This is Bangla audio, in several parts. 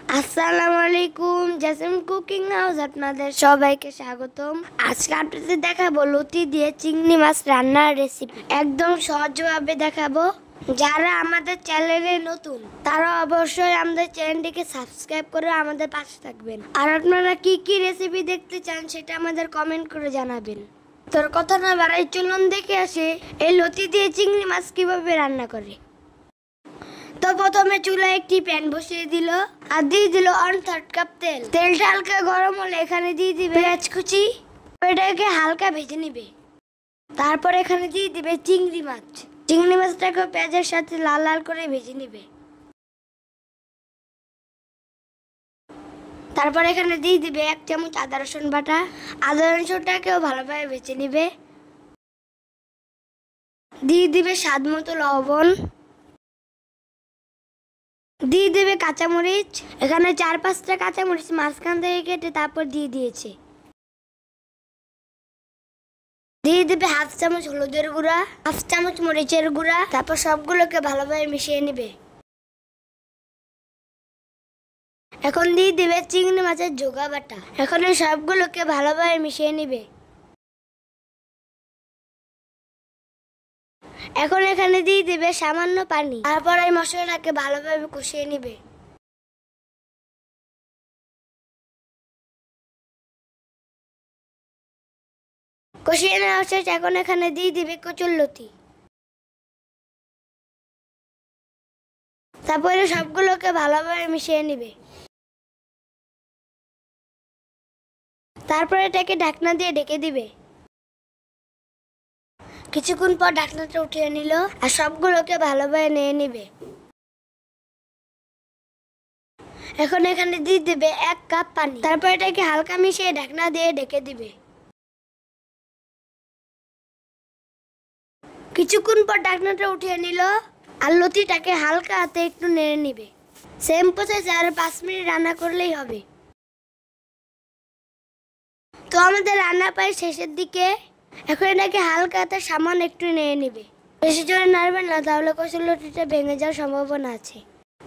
আসসালামু আলাইকুম, জাসিম কুকিং হাউস আপনাদের সবাইকে স্বাগতম। আজকে আপনাদের দেখাবো লতি দিয়ে চিংড়ি মাছ রান্নার রেসিপি। একদম সহজভাবে দেখাবো। যারা আমাদের চ্যানেলে নতুন তারা অবশ্যই আমাদের চ্যানেলটিকে সাবস্ক্রাইব করে আমাদের পাশে থাকবেন। আর আপনারা কি কি রেসিপি দেখতে চান সেটা আমাদের কমেন্ট করে জানাবেন। তোর কথা না বাড়াই, চলুন দেখে আসে এই লতি দিয়ে চিংড়ি মাছ কিভাবে রান্না করে। তো প্রথমে চুলায় একটি প্যান বসিয়ে দিল আর দিয়ে দিল 1/3 কাপ তেল। তেলটা হালকা গরম হলে এখানে দিয়ে দিবে পেঁয়াজ কুচি, এটাকে হালকা ভেজে নিবে। তারপর এখানে দিয়ে দিবে চিংড়ি মাছ। চিংড়ি মাছটাকে পেঁয়াজের সাথে লাল লাল করে ভেজে নিবে। তারপর এখানে দিয়ে দিবে 1 চামচ আদা রসুন বাটা। আদা রসুনটাকেও ভালোভাবে ভেজে নিবে। দিয়ে দিবে স্বাদ মতো লবণ। দিয়ে দেবে কাঁচামরিচ। এখানে 4-5টা কাঁচামরিচ মাঝখান থেকে কেটে তারপর দিয়ে দিয়েছে। দিয়ে দেবে 1/2 চামচ হলুদের গুঁড়া, 1/2 চামচ মরিচের গুঁড়া। তারপর সবগুলোকে ভালোভাবে মিশিয়ে নিবে। এখন দিয়ে দিবে চিংড়ি মাছের যোগা বাটা। এখন এই সবগুলোকে ভালোভাবে মিশিয়ে নিবে। এখন এখানে দিয়ে দিবে সামান্য পানি। তারপর এই মশলাটাকে ভালোভাবে কষিয়ে নিবে। কষিয়ে নেওয়া শেষ। এখন এখানে দিয়ে দিবে কচুরলতি। তারপরে সবগুলোকে ভালোভাবে মিশিয়ে নিবে। তারপরে এটাকে ঢাকনা দিয়ে ঢেকে দিবে। কিছুক্ষণ পর ঢাকনাটা উঠিয়ে নিল আর সবগুলোকে ভালোভাবে নিয়ে নিবে। এখন এখানে দিয়ে দিবে 1 কাপ পানি। তারপর এটাকে হালকা মিশিয়ে ঢাকনা দিয়ে ঢেকে দিবে। কিছুক্ষণ পর ঢাকনাটা উঠিয়ে নিল আর লতিটাকে হালকা হাতে একটু নেড়ে নিবে। সেম প্রসেসে আর 5 মিনিট রান্না করলেই হবে। তো আমাদের রান্না প্রায় শেষের দিকে। এখন এটাকে হালকা হাতে সামান্য একটু নেড়ে নিবে। বেশি জোরে নাড়বেন না, তাহলে কচুরলতিটা ভেঙে যাওয়ার সম্ভাবনা আছে।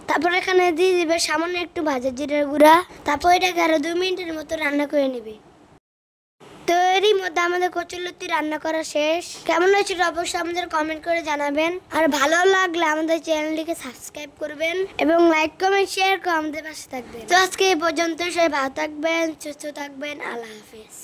তারপর এখানে দিয়ে দিবে সামান্য একটু ভাজা জিরার গুঁড়া। তারপর এটাকে আরো 2 মিনিটের মতো রান্না করে নিবে। তো এরই মধ্যে আমাদের কচুরলতি রান্না করা শেষ। কেমন হয়েছিল অবশ্যই আমাদের কমেন্ট করে জানাবেন। আর ভালো লাগলে আমাদের চ্যানেলটিকে সাবস্ক্রাইব করবেন এবং লাইক কমেন্ট শেয়ার করে আমাদের পাশে থাকবেন। তো আজকে এই পর্যন্ত, সবাই ভালো থাকবেন, সুস্থ থাকবেন। আল্লাহ হাফেজ।